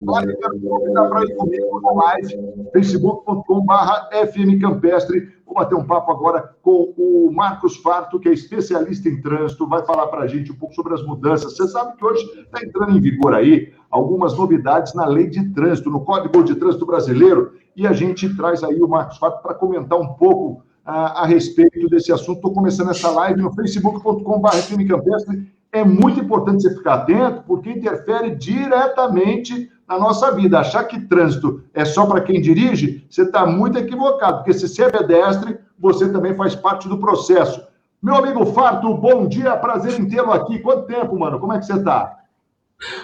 Olha, eu quero convidar para ir comigo na live, facebook.com/FM Campestre. Vou bater um papo agora com o Marcos Farto, que é especialista em trânsito, vai falar para a gente um pouco sobre as mudanças. Você sabe que hoje está entrando em vigor aí algumas novidades na lei de trânsito, no Código de Trânsito Brasileiro, e a gente traz aí o Marcos Farto para comentar um pouco a respeito desse assunto. Estou começando essa live no facebook.com/FM Campestre. É muito importante você ficar atento, porque interfere diretamente na nossa vida. Achar que trânsito é só para quem dirige, você está muito equivocado, porque se você é pedestre, você também faz parte do processo. Meu amigo Farto, bom dia, prazer em tê-lo aqui. Quanto tempo, mano? Como é que você está?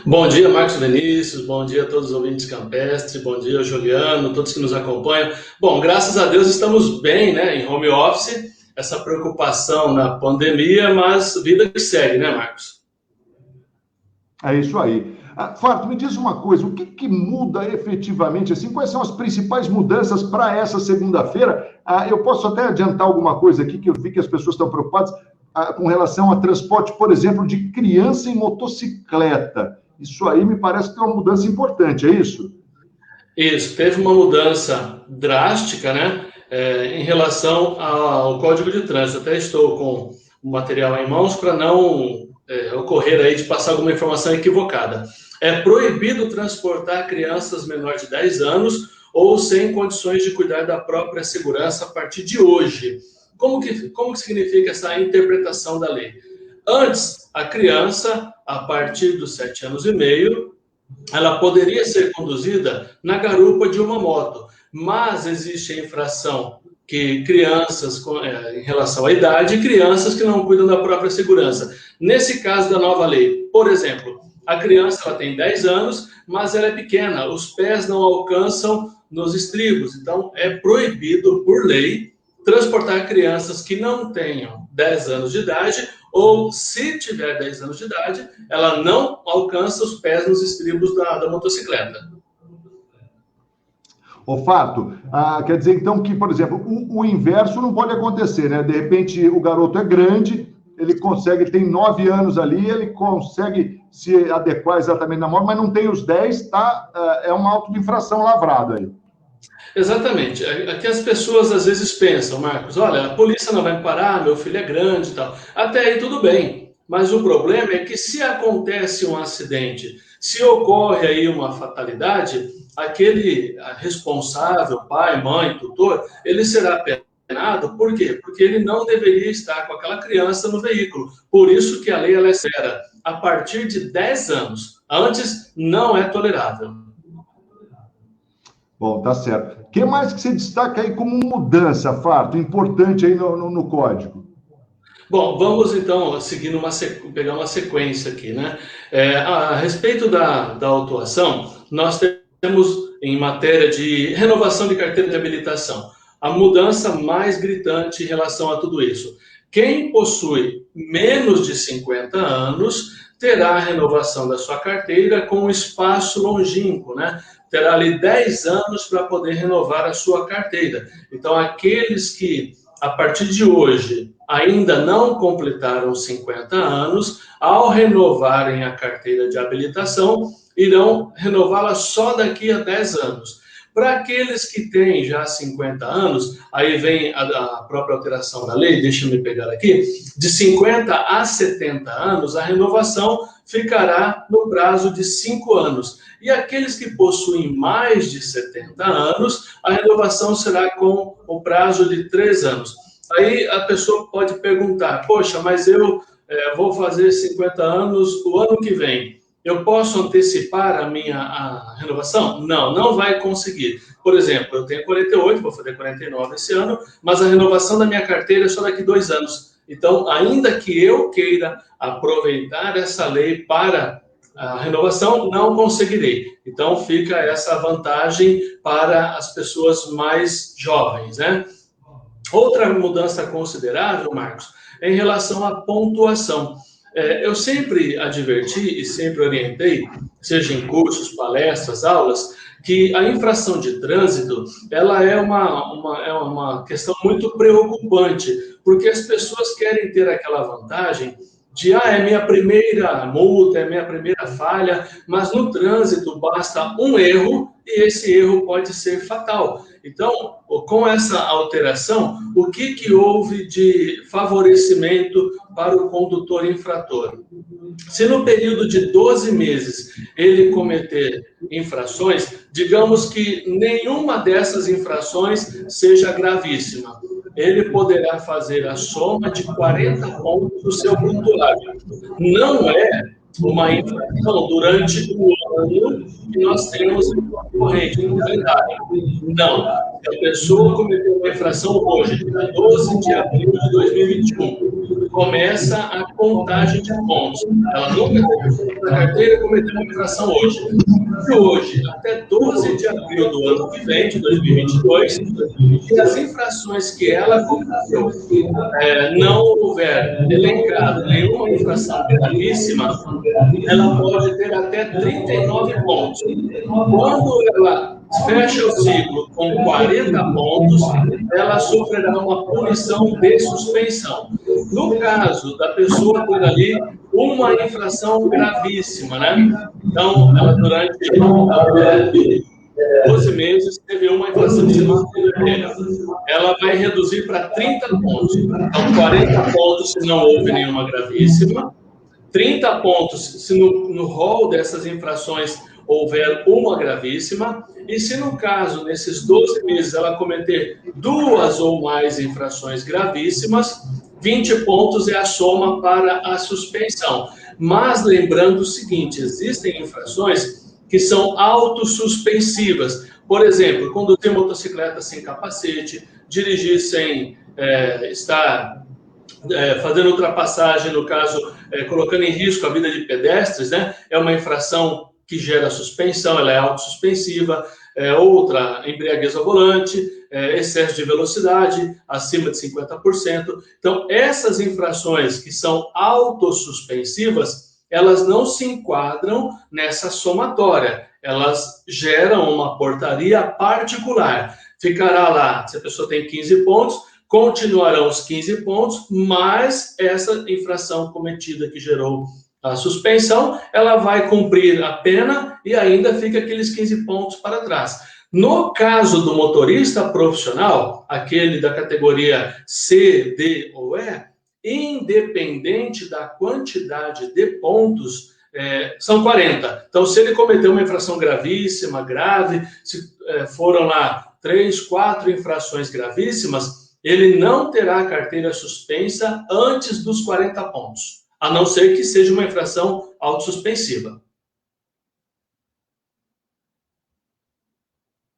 Bom dia, Marcos Vinícius, bom dia a todos os ouvintes Campestre, bom dia, Juliano, todos que nos acompanham. Bom, graças a Deus estamos bem, né, em home office, essa preocupação na pandemia, mas vida que segue, né, Marcos? É isso aí. Farto, me diz uma coisa, o que muda efetivamente, assim, quais são as principais mudanças para essa segunda-feira? Eu posso até adiantar alguma coisa aqui, que eu vi que as pessoas estão preocupadas com relação a transporte, por exemplo, de criança em motocicleta. Isso aí me parece que é uma mudança importante, é isso? Isso, teve uma mudança drástica, né, em relação ao Código de Trânsito. Até estou com o material em mãos para não ocorrer aí de passar alguma informação equivocada. É proibido transportar crianças menores de 10 anos ou sem condições de cuidar da própria segurança a partir de hoje. Como que significa essa interpretação da lei? Antes, a criança, a partir dos 7 anos e meio, ela poderia ser conduzida na garupa de uma moto, mas existe a infração que crianças, em relação à idade, crianças que não cuidam da própria segurança. Nesse caso da nova lei, por exemplo, a criança ela tem 10 anos, mas ela é pequena, os pés não alcançam nos estribos, então é proibido, por lei, transportar crianças que não tenham 10 anos de idade, ou se tiver 10 anos de idade, ela não alcança os pés nos estribos da motocicleta. Ô, Farto, quer dizer então que, por exemplo, o inverso não pode acontecer, né? De repente o garoto é grande, ele tem 9 anos ali, ele consegue se adequar exatamente na moto, mas não tem os 10, tá? É uma auto-infração lavrada aí. Exatamente. Aqui as pessoas às vezes pensam, Marcos, olha, a polícia não vai me parar, meu filho é grande e tal. Até aí tudo bem. Mas o problema é que se acontece um acidente, se ocorre aí uma fatalidade, aquele responsável, pai, mãe, tutor, ele será penado. Por quê? Porque ele não deveria estar com aquela criança no veículo. Por isso que a lei ela é severa. A partir de 10 anos. Antes, não é tolerável. Bom, tá certo. O que mais que você destaca aí como mudança, Farto, importante aí no código? Bom, vamos então seguir pegar uma sequência aqui, né? A respeito da autuação, nós temos em matéria de renovação de carteira de habilitação a mudança mais gritante em relação a tudo isso. Quem possui menos de 50 anos terá a renovação da sua carteira com um espaço longínquo, né? Terá ali 10 anos para poder renovar a sua carteira. Então, aqueles que, a partir de hoje, ainda não completaram 50 anos, ao renovarem a carteira de habilitação, irão renová-la só daqui a 10 anos. Para aqueles que têm já 50 anos, aí vem a própria alteração da lei, deixa eu me pegar aqui, de 50 a 70 anos, a renovação ficará no prazo de 5 anos. E aqueles que possuem mais de 70 anos, a renovação será com o prazo de 3 anos. Aí a pessoa pode perguntar, poxa, mas eu vou fazer 50 anos o ano que vem. Eu posso antecipar a renovação? Não, não vai conseguir. Por exemplo, eu tenho 48, vou fazer 49 esse ano, mas a renovação da minha carteira é só daqui 2 anos. Então, ainda que eu queira aproveitar essa lei para a renovação, não conseguirei. Então, fica essa vantagem para as pessoas mais jovens, né? Outra mudança considerável, Marcos, é em relação à pontuação. Eu sempre adverti e sempre orientei, seja em cursos, palestras, aulas, que a infração de trânsito, ela é uma questão muito preocupante, porque as pessoas querem ter aquela vantagem é minha primeira multa, é minha primeira falha, mas no trânsito basta um erro e esse erro pode ser fatal. Então, com essa alteração, o que houve de favorecimento para o condutor infrator? Se no período de 12 meses ele cometer infrações, digamos que nenhuma dessas infrações seja gravíssima, ele poderá fazer a soma de 40 pontos do seu prontuário. Não é uma infração durante o ano que nós temos corrente no calendário. Não. Se a pessoa cometeu uma infração hoje, dia 12 de abril de 2021, começa a contagem de pontos. Ela nunca teve na carteira e cometeu uma infração hoje. De hoje até 12 de abril do ano que vem, de 2022, e as infrações que ela cometeu não houver elencado nenhuma infração gravíssima, ela pode ter até 39 pontos. Quando ela fecha o ciclo com 40 pontos, ela sofrerá uma punição de suspensão. No caso da pessoa ter ali uma infração gravíssima, né? Então, ela durante 12 meses teve uma infração de semáforo vermelho. Ela vai reduzir para 30 pontos. Então, 40 pontos se não houve nenhuma gravíssima, 30 pontos se no rol dessas infrações houver uma gravíssima, e se no caso, nesses 12 meses, ela cometer 2 ou mais infrações gravíssimas, 20 pontos é a soma para a suspensão. Mas lembrando o seguinte, existem infrações que são autossuspensivas. Por exemplo, conduzir motocicleta sem capacete, dirigir sem estar fazendo ultrapassagem, no caso, colocando em risco a vida de pedestres, né? É uma infração que gera suspensão, ela é autossuspensiva. Outra, embriaguez ao volante, excesso de velocidade, acima de 50%. Então, essas infrações que são autossuspensivas, elas não se enquadram nessa somatória. Elas geram uma portaria particular. Ficará lá, se a pessoa tem 15 pontos, continuarão os 15 pontos, mas essa infração cometida que gerou a suspensão, ela vai cumprir a pena e ainda fica aqueles 15 pontos para trás. No caso do motorista profissional, aquele da categoria C, D ou E, independente da quantidade de pontos, são 40. Então, se ele cometeu uma infração gravíssima, grave, se foram lá 3, 4 infrações gravíssimas, ele não terá a carteira suspensa antes dos 40 pontos. A não ser que seja uma infração autossuspensiva.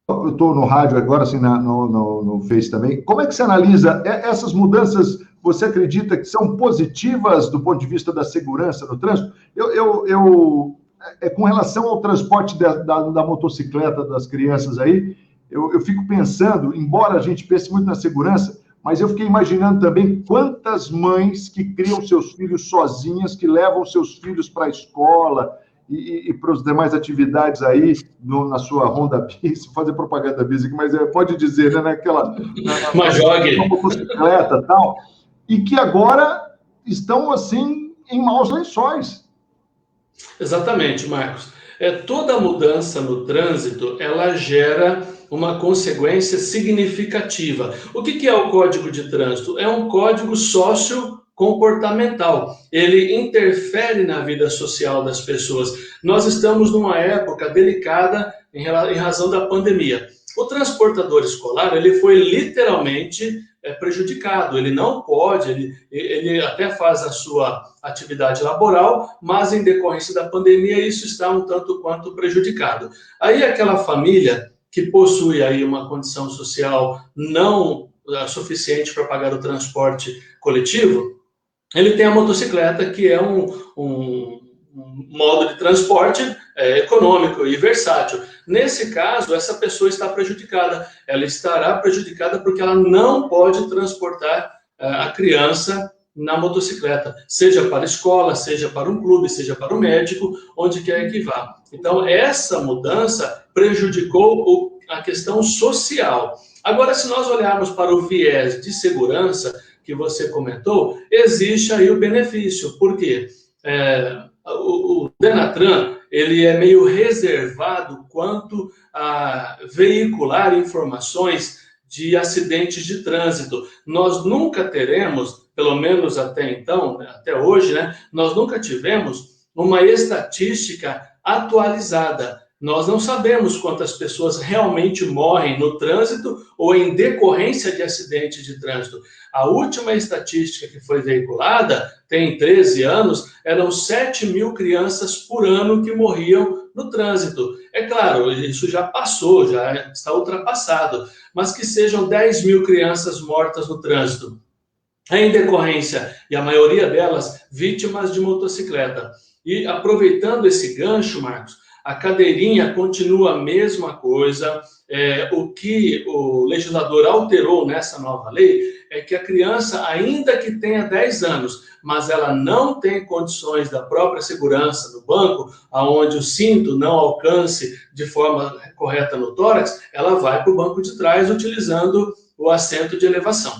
Eu estou no rádio agora, assim, no Face também. Como é que você analisa essas mudanças? Você acredita que são positivas do ponto de vista da segurança no trânsito? Com relação ao transporte da motocicleta das crianças aí, eu fico pensando, embora a gente pense muito na segurança, mas eu fiquei imaginando também quantas mães que criam seus filhos sozinhas, que levam seus filhos para a escola e para as demais atividades aí na sua Honda Bis, fazer propaganda Bis aqui, mas pode dizer, né, naquela motocicleta e tal, e que agora estão, assim, em maus lençóis. Exatamente, Marcos. Toda mudança no trânsito, ela gera uma consequência significativa. O que é o Código de Trânsito? É um código sociocomportamental. Ele interfere na vida social das pessoas. Nós estamos numa época delicada em razão da pandemia. O transportador escolar, ele foi literalmente prejudicado. Ele não pode, ele até faz a sua atividade laboral, mas em decorrência da pandemia isso está um tanto quanto prejudicado. Aí aquela família que possui aí uma condição social não suficiente para pagar o transporte coletivo, ele tem a motocicleta, que é um modo de transporte econômico e versátil. Nesse caso, essa pessoa está prejudicada. Ela estará prejudicada porque ela não pode transportar a criança na motocicleta, seja para a escola, seja para um clube, seja para o médico, onde quer que vá. Então, essa mudança prejudicou a questão social. Agora, se nós olharmos para o viés de segurança, que você comentou, existe aí o benefício. Por quê? O Denatran, ele é meio reservado quanto a veicular informações de acidentes de trânsito. Nós nunca teremos, pelo menos até então, até hoje, né, nós nunca tivemos uma estatística atualizada. Nós não sabemos quantas pessoas realmente morrem no trânsito ou em decorrência de acidentes de trânsito. A última estatística que foi veiculada, tem 13 anos, eram 7 mil crianças por ano que morriam no trânsito. É claro, isso já passou, já está ultrapassado, mas que sejam 10 mil crianças mortas no trânsito, em decorrência, e a maioria delas, vítimas de motocicleta. E aproveitando esse gancho, Marcos, a cadeirinha continua a mesma coisa. O que o legislador alterou nessa nova lei é que a criança, ainda que tenha 10 anos, mas ela não tem condições da própria segurança no banco, aonde o cinto não alcance de forma correta no tórax, ela vai para o banco de trás utilizando o assento de elevação.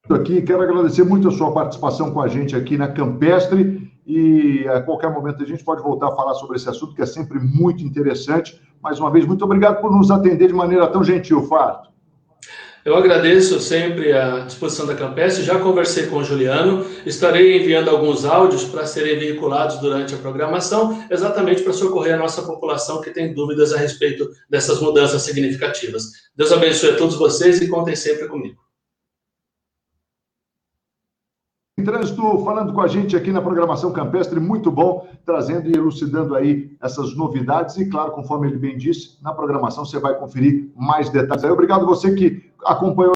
Aqui, quero agradecer muito a sua participação com a gente aqui na Campestre e a qualquer momento a gente pode voltar a falar sobre esse assunto que é sempre muito interessante. Mais uma vez, muito obrigado por nos atender de maneira tão gentil, Farto. Eu agradeço sempre a disposição da Campestre, já conversei com o Juliano, estarei enviando alguns áudios para serem veiculados durante a programação, exatamente para socorrer a nossa população que tem dúvidas a respeito dessas mudanças significativas. Deus abençoe a todos vocês e contem sempre comigo. Trânsito falando com a gente aqui na programação Campestre, muito bom, trazendo e elucidando aí essas novidades e, claro, conforme ele bem disse, na programação você vai conferir mais detalhes aí. Obrigado você que acompanhou